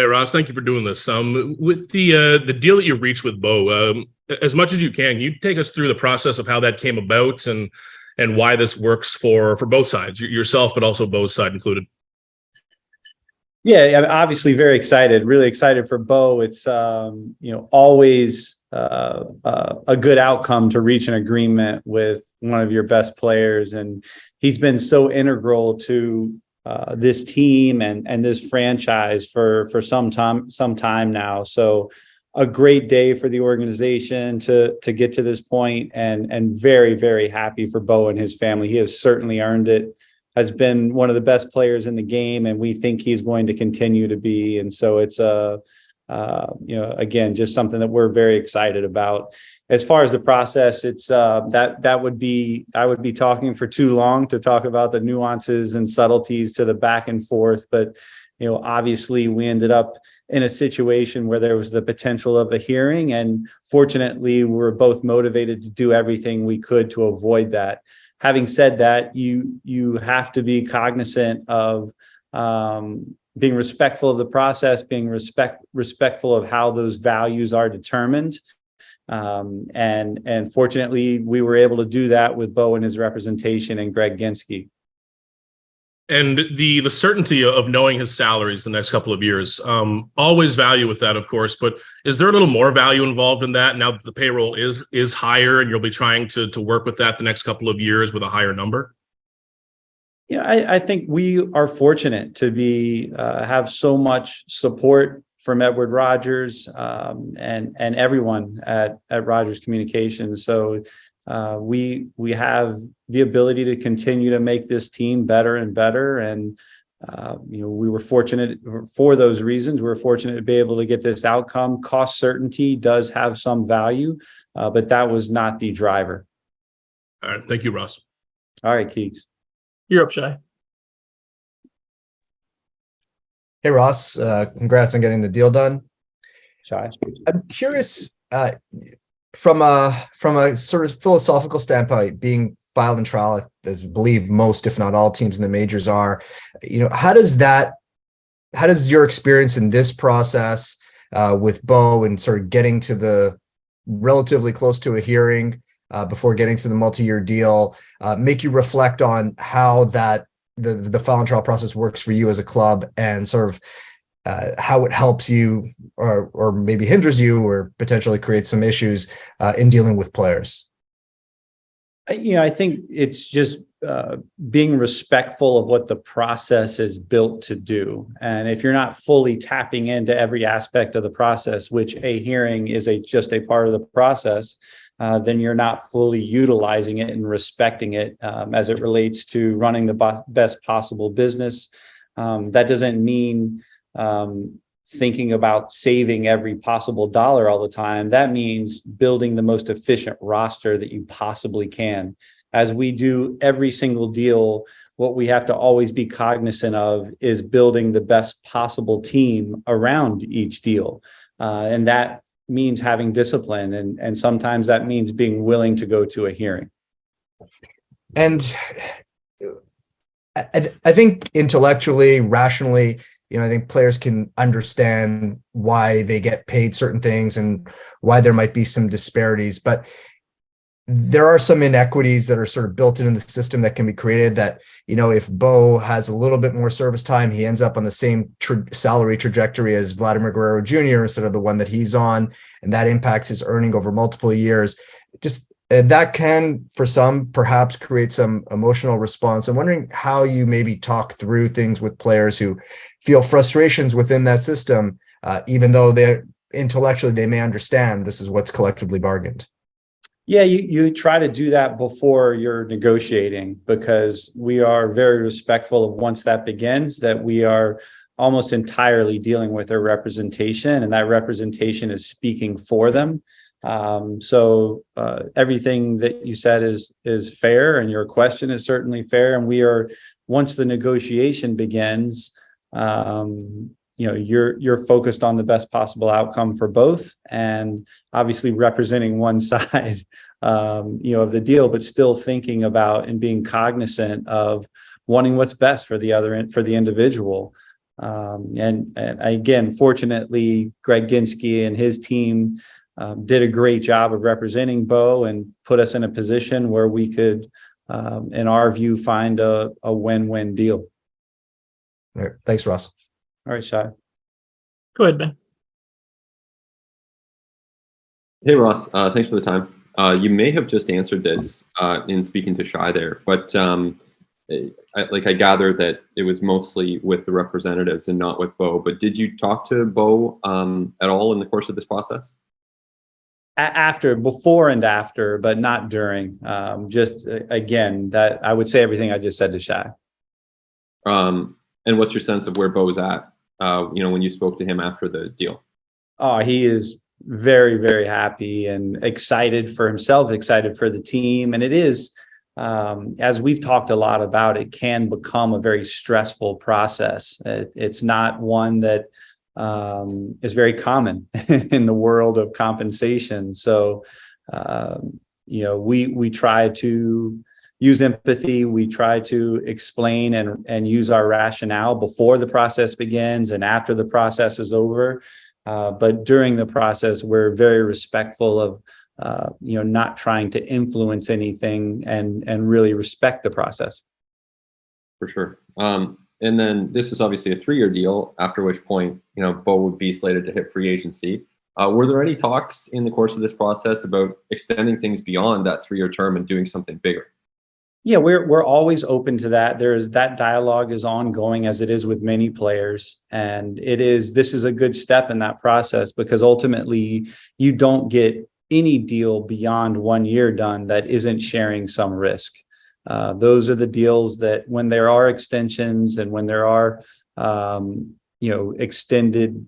Hey Ross, thank you for doing this. With the deal that you reached with Bo, as much as you can you take us through the process of how that came about and why this works for both sides, yourself, but also Bo's side included? Yeah, I'm obviously very excited, really excited for Bo. It's always a good outcome to reach an agreement with one of your best players, and he's been so integral to this team and this franchise for some time now. So a great day for the organization to get to this point, and very, very happy for Bo and his family. He has certainly earned it, has been one of the best players in the game, and we think he's going to continue to be. And so it's again, just something that we're very excited about. As far as the process, it's that would be, I would be talking for too long to talk about the nuances and subtleties to the back and forth. But obviously we ended up in a situation where there was the potential of a hearing, and fortunately we were both motivated to do everything we could to avoid that. Having said that, you have to be cognizant of being respectful of the process, being respectful of how those values are determined. And fortunately, we were able to do that with Bo and his representation and Greg Ginsky. And the certainty of knowing his salaries the next couple of years, always value with that, of course. But is there a little more value involved in that now that the payroll is higher, and you'll be trying to work with that the next couple of years with a higher number? Yeah, I think we are fortunate to be have so much support from Edward Rogers and everyone at Rogers Communications. So we have the ability to continue to make this team better and better. And we were fortunate for those reasons. We were fortunate to be able to get this outcome. Cost certainty does have some value, but that was not the driver. All right, thank you, Ross. All right, Keeks. You're up, Shai. Hey, Ross, congrats on getting the deal done. Shai. I'm curious, from a sort of philosophical standpoint, being filed in trial, as I believe most, if not all, teams in the majors are, how does your experience in this process with Bo and sort of getting to the relatively close to a hearing before getting to the multi-year deal make you reflect on how that the file and trial process works for you as a club, and sort of how it helps you or maybe hinders you or potentially creates some issues in dealing with players? I think it's just being respectful of what the process is built to do. And if you're not fully tapping into every aspect of the process, which a hearing is just a part of the process, then you're not fully utilizing it and respecting it as it relates to running the best possible business. That doesn't mean thinking about saving every possible dollar all the time. That means building the most efficient roster that you possibly can. As we do every single deal, what we have to always be cognizant of is building the best possible team around each deal. And that means having discipline. And sometimes that means being willing to go to a hearing. And I think intellectually, rationally, I think players can understand why they get paid certain things and why there might be some disparities, but there are some inequities that are sort of built into the system that can be created that, if Bo has a little bit more service time, he ends up on the same salary trajectory as Vladimir Guerrero Jr. instead of the one that he's on, and that impacts his earning over multiple years. Just that can, for some, perhaps create some emotional response. I'm wondering how you maybe talk through things with players who feel frustrations within that system, even though they're intellectually, they may understand this is what's collectively bargained. Yeah, you try to do that before you're negotiating, because we are very respectful of, once that begins, that we are almost entirely dealing with their representation, and that representation is speaking for them. So everything that you said is fair, and your question is certainly fair. And we are, once the negotiation begins, you're focused on the best possible outcome for both, and obviously representing one side, of the deal, but still thinking about and being cognizant of wanting what's best for the other, for the individual. And again, fortunately, Greg Ginsky and his team did a great job of representing Bo and put us in a position where we could, in our view, find a win-win deal. All right. Thanks, Ross. All right, Shai. Go ahead, Ben. Hey, Ross. Thanks for the time. You may have just answered this in speaking to Shai there, but I gather that it was mostly with the representatives and not with Bo. But did you talk to Bo at all in the course of this process? Before and after, but not during. Just again, that I would say everything I just said to Shai. And what's your sense of where Bo's at? When you spoke to him after the deal? Oh, he is very, very happy and excited for himself, excited for the team. And it is, as we've talked a lot about, it can become a very stressful process. It's not one that is very common in the world of compensation. So, we try to use empathy. We try to explain and use our rationale before the process begins and after the process is over. But during the process, we're very respectful of, not trying to influence anything and really respect the process. For sure. And then this is obviously a 3-year deal, after which point, Bo would be slated to hit free agency. Were there any talks in the course of this process about extending things beyond that 3-year term and doing something bigger? Yeah, we're always open to that. That dialogue is ongoing, as it is with many players. And this is a good step in that process, because ultimately you don't get any deal beyond 1 year done that isn't sharing some risk. Those are the deals that when there are extensions and when there are, extended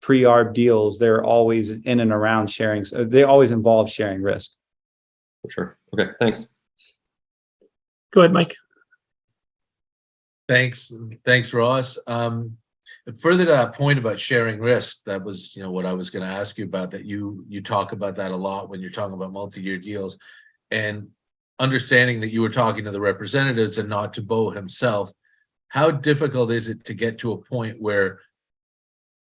pre-arb deals, they're always in and around sharing. So they always involve sharing risk. For sure. Okay, thanks. Go ahead, Mike. Thanks, Ross. Further to that point about sharing risk, that was what I was going to ask you about. That you talk about that a lot when you're talking about multi-year deals, and understanding that you were talking to the representatives and not to Bo himself. How difficult is it to get to a point where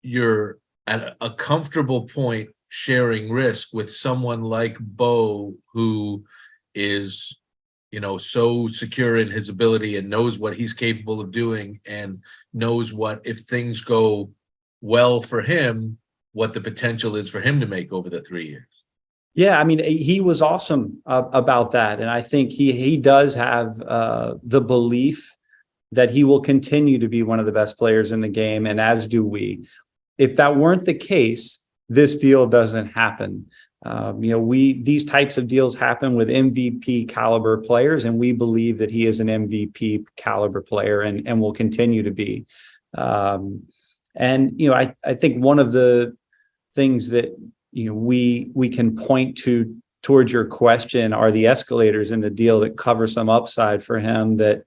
you're at a comfortable point sharing risk with someone like Bo, who is so secure in his ability and knows what he's capable of doing and knows what, if things go well for him, what the potential is for him to make over the 3 years? Yeah, I mean, he was awesome about that. And I think he does have the belief that he will continue to be one of the best players in the game, and as do we. If that weren't the case, this deal doesn't happen. These types of deals happen with MVP caliber players, and we believe that he is an MVP caliber player and will continue to be. I think one of the things that we can point to towards your question are the escalators in the deal that cover some upside for him that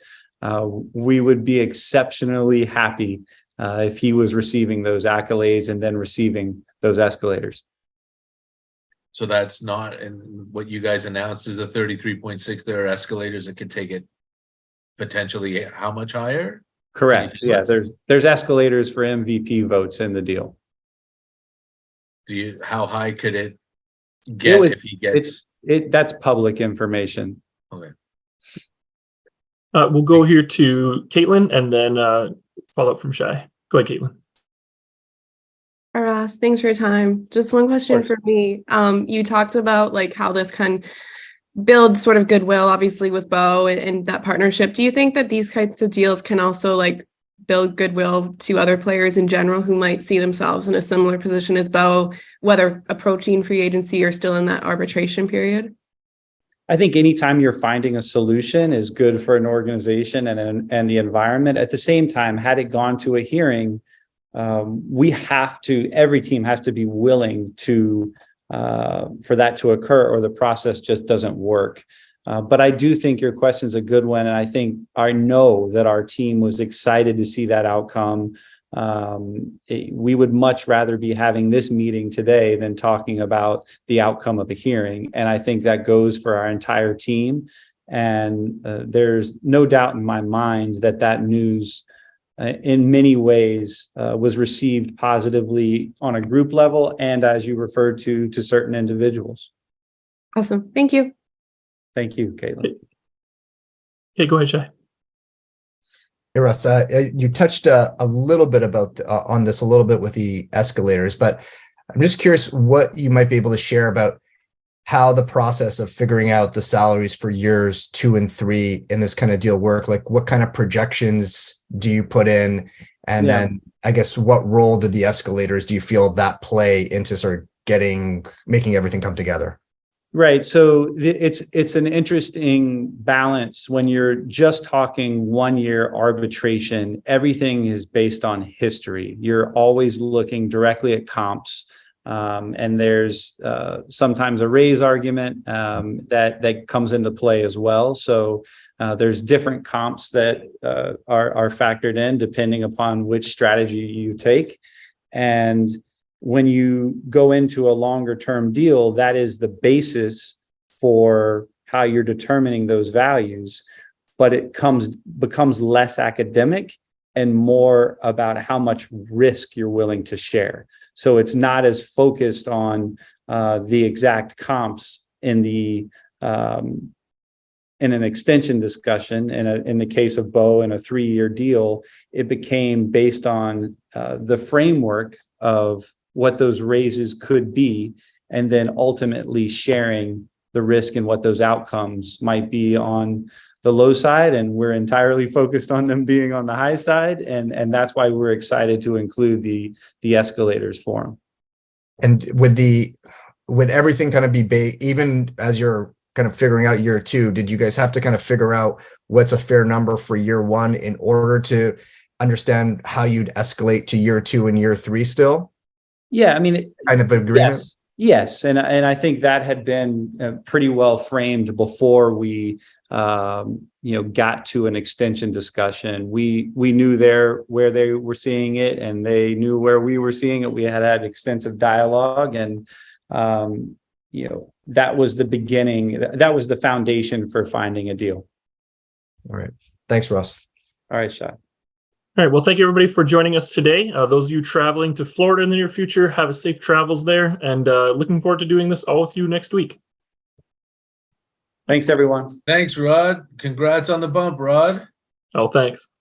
we would be exceptionally happy if he was receiving those accolades and then receiving those escalators. So that's not, and what you guys announced is a 33.6. There are escalators that could take it potentially how much higher? Correct. Yeah, there's escalators for MVP votes in the deal. How high could it get if he gets? That's public information. Okay. We'll go here to Caitlin and then follow up from Shai. Go ahead, Caitlin. Hi, Ross. Thanks for your time. Just one question for me. You talked about how this can build sort of goodwill, obviously, with Bo and that partnership. Do you think that these kinds of deals can also build goodwill to other players in general who might see themselves in a similar position as Bo, whether approaching free agency or still in that arbitration period? I think anytime you're finding a solution is good for an organization and the environment. At the same time, had it gone to a hearing, every team has to be willing to for that to occur, or the process just doesn't work. But I do think your question is a good one, and I know that our team was excited to see that outcome. We would much rather be having this meeting today than talking about the outcome of a hearing, and I think that goes for our entire team. And there's no doubt in my mind that news in many ways was received positively on a group level, and as you referred to certain individuals. Awesome. Thank you. Thank you, Caitlin. Okay, go ahead, Shay. Hey, Russ, you touched a little bit about on this a little bit with the escalators, but I'm just curious what you might be able to share about how the process of figuring out the salaries for years 2 and 3 in this kind of deal work. Like, what kind of projections do you put in? And then I guess what role did the escalators, do you feel that play into sort of making everything come together? Right. So it's an interesting balance when you're just talking 1 year arbitration. Everything is based on history. You're always looking directly at comps. And there's sometimes a raise argument that comes into play as well. So there's different comps that are factored in depending upon which strategy you take. And when you go into a longer term deal, that is the basis for how you're determining those values, but it becomes less academic and more about how much risk you're willing to share. So it's not as focused on the exact comps in an extension discussion. In the case of Bo, in a 3-year deal, it became based on the framework of what those raises could be, and then ultimately sharing the risk and what those outcomes might be on the low side. And we're entirely focused on them being on the high side. And that's why we're excited to include the escalators for them. And would everything kind of be even as you're kind of figuring out year 2, did you guys have to kind of figure out what's a fair number for year 1 in order to understand how you'd escalate to year 2 and year 3 still? Yeah, I mean, kind of agreement. Yes, and I think that had been pretty well framed before we, got to an extension discussion. We knew where they were seeing it, and they knew where we were seeing it. We had extensive dialogue, and that was the beginning. That was the foundation for finding a deal. All right, thanks, Russ. All right, Shai. All right. Well, thank you, everybody, for joining us today. Those of you traveling to Florida in the near future, have a safe travels there, and looking forward to doing this all with you next week. Thanks, everyone. Thanks, Rod. Congrats on the bump, Rod. Oh, thanks.